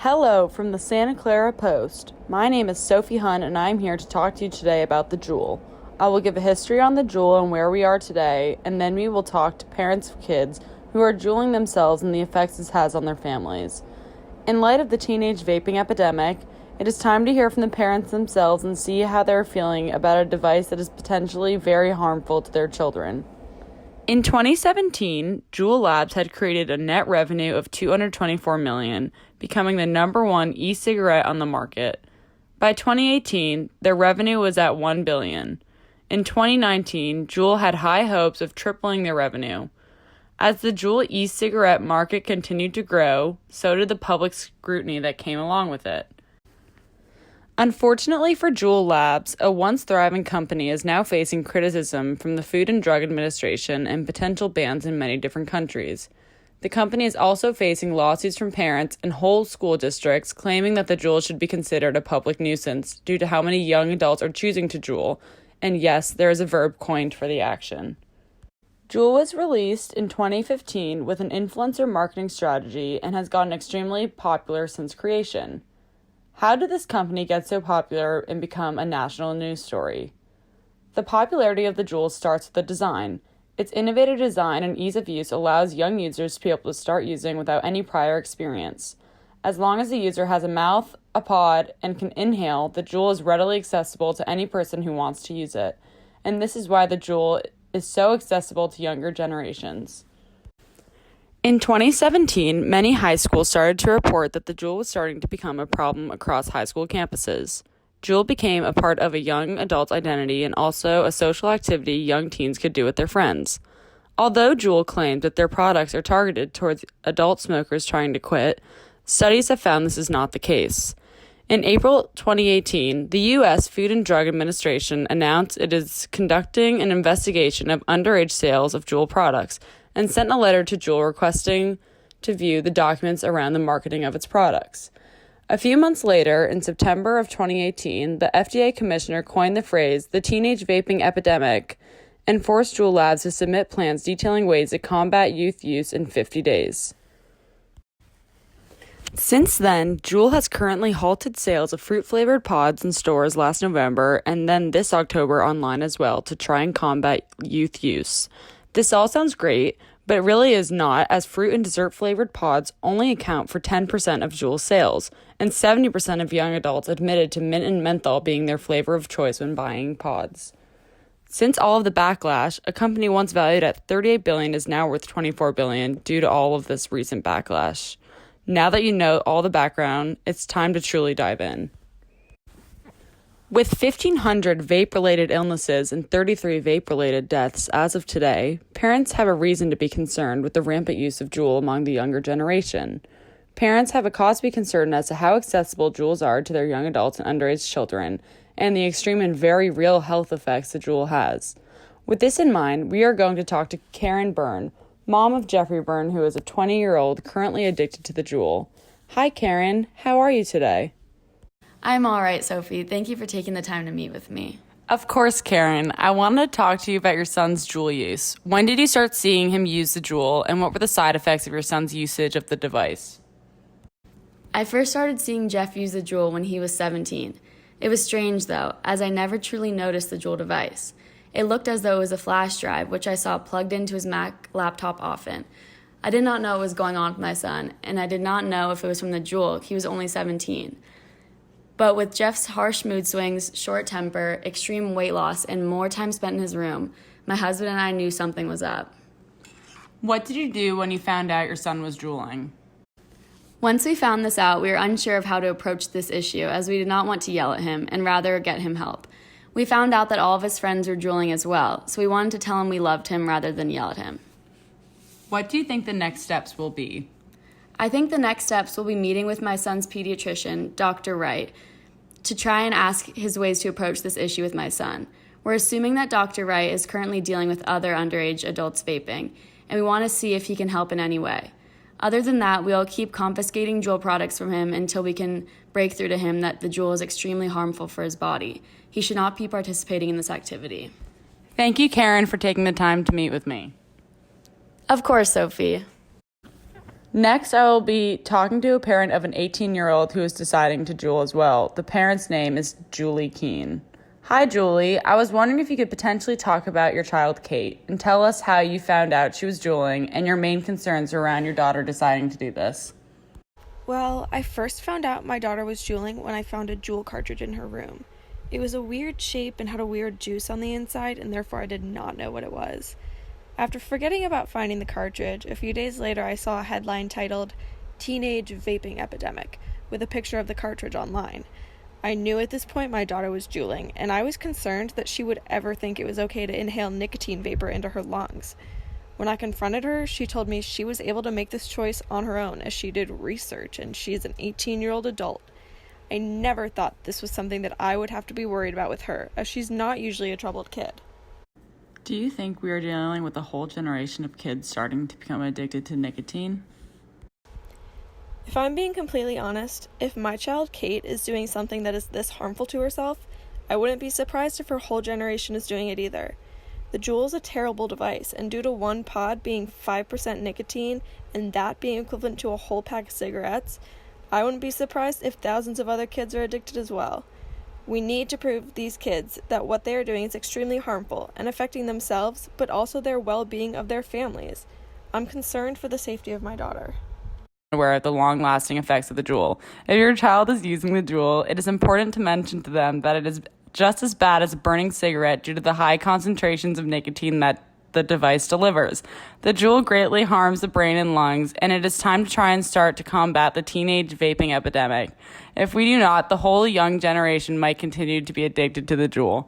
Hello from the Santa Clara Post. My name is Sophie Hunt and I'm here to talk to you today about the juul. I will give a history on the juul and where we are today, and then we will talk to parents of kids who are juuling themselves and the effects this has on their families. In light of the teenage vaping epidemic, it is time to hear from the parents themselves and see how they're feeling about a device that is potentially very harmful to their children. In 2017, Juul Labs had created a net revenue of $224 million, becoming the number one e-cigarette on the market. By 2018, their revenue was at $1 billion. In 2019, Juul had high hopes of tripling their revenue. As the Juul e-cigarette market continued to grow, so did the public scrutiny that came along with it. Unfortunately for Juul Labs, a once thriving company is now facing criticism from the Food and Drug Administration and potential bans in many different countries. The company is also facing lawsuits from parents and whole school districts claiming that the juul should be considered a public nuisance due to how many young adults are choosing to juul, and yes, there is a verb coined for the action. Juul was released in 2015 with an influencer marketing strategy and has gotten extremely popular since creation. How did this company get so popular and become a national news story? The popularity of the juul starts with the design. Its innovative design and ease of use allows young users to be able to start using without any prior experience. As long as the user has a mouth, a pod, and can inhale, the juul is readily accessible to any person who wants to use it. And this is why the juul is so accessible to younger generations. In 2017, many high schools started to report that the juul was starting to become a problem across high school campuses. Juul became a part of a young adult's identity and also a social activity young teens could do with their friends. Although Juul claimed that their products are targeted towards adult smokers trying to quit, studies have found this is not the case. In April 2018, the U.S. Food and Drug Administration announced it is conducting an investigation of underage sales of Juul products and sent a letter to Juul requesting to view the documents around the marketing of its products. A few months later, in September of 2018, the FDA commissioner coined the phrase the teenage vaping epidemic and forced Juul Labs to submit plans detailing ways to combat youth use in 50 days. Since then, Juul has currently halted sales of fruit-flavored pods in stores last November and then this October online as well to try and combat youth use. This all sounds great, but it really is not, as fruit and dessert-flavored pods only account for 10% of Juul's sales, and 70% of young adults admitted to mint and menthol being their flavor of choice when buying pods. Since all of the backlash, a company once valued at $38 billion is now worth $24 billion due to all of this recent backlash. Now that you know all the background, it's time to truly dive in. With 1,500 vape-related illnesses and 33 vape-related deaths as of today, parents have a reason to be concerned with the rampant use of Juul among the younger generation. Parents have a cause to be concerned as to how accessible Juuls are to their young adults and underage children, and the extreme and very real health effects the Juul has. With this in mind, we are going to talk to Karen Byrne, mom of Jeffrey Byrne, who is a 20-year-old currently addicted to the Juul. Hi, Karen. How are you today? I'm all right, Sophie. Thank you for taking the time to meet with me. Of course, Karen. I wanted to talk to you about your son's Juul use. When did you start seeing him use the Juul, and what were the side effects of your son's usage of the device? I first started seeing Jeff use the Juul when he was 17. It was strange, though, as I never truly noticed the Juul device. It looked as though it was a flash drive, which I saw plugged into his Mac laptop often. I did not know what was going on with my son, and I did not know if it was from the Juul. He was only 17. But with Jeff's harsh mood swings, short temper, extreme weight loss, and more time spent in his room, my husband and I knew something was up. What did you do when you found out your son was juuling? Once we found this out, we were unsure of how to approach this issue, as we did not want to yell at him and rather get him help. We found out that all of his friends were juuling as well, so we wanted to tell him we loved him rather than yell at him. What do you think the next steps will be? I think the next steps will be meeting with my son's pediatrician, Dr. Wright, to try and ask his ways to approach this issue with my son. We're assuming that Dr. Wright is currently dealing with other underage adults vaping, and we want to see if he can help in any way. Other than that, we'll keep confiscating Juul products from him until we can break through to him that the Juul is extremely harmful for his body. He should not be participating in this activity. Thank you, Karen, for taking the time to meet with me. Of course, Sophie. Next, I will be talking to a parent of an 18-year-old who is deciding to juul as well. The parent's name is Julie Keene. Hi, Julie. I was wondering if you could potentially talk about your child, Kate, and tell us how you found out she was juuling and your main concerns around your daughter deciding to do this. Well, I first found out my daughter was juuling when I found a juul cartridge in her room. It was a weird shape and had a weird juice on the inside, and therefore I did not know what it was. After forgetting about finding the cartridge, a few days later I saw a headline titled, "Teenage Vaping Epidemic," with a picture of the cartridge online. I knew at this point my daughter was juuling, and I was concerned that she would ever think it was okay to inhale nicotine vapor into her lungs. When I confronted her, she told me she was able to make this choice on her own as she did research, and she's an 18-year-old adult. I never thought this was something that I would have to be worried about with her, as she's not usually a troubled kid. Do you think we are dealing with a whole generation of kids starting to become addicted to nicotine? If I'm being completely honest, if my child Kate is doing something that is this harmful to herself, I wouldn't be surprised if her whole generation is doing it either. The juul is a terrible device, and due to one pod being 5% nicotine and that being equivalent to a whole pack of cigarettes, I wouldn't be surprised if thousands of other kids are addicted as well. We need to prove these kids that what they are doing is extremely harmful and affecting themselves, but also their well-being of their families. I'm concerned for the safety of my daughter. Aware of the long-lasting effects of the juul. If your child is using the juul, it is important to mention to them that it is just as bad as a burning cigarette due to the high concentrations of nicotine that the device delivers. The juul greatly harms the brain and lungs, and it is time to try and start to combat the teenage vaping epidemic. If we do not, the whole young generation might continue to be addicted to the juul.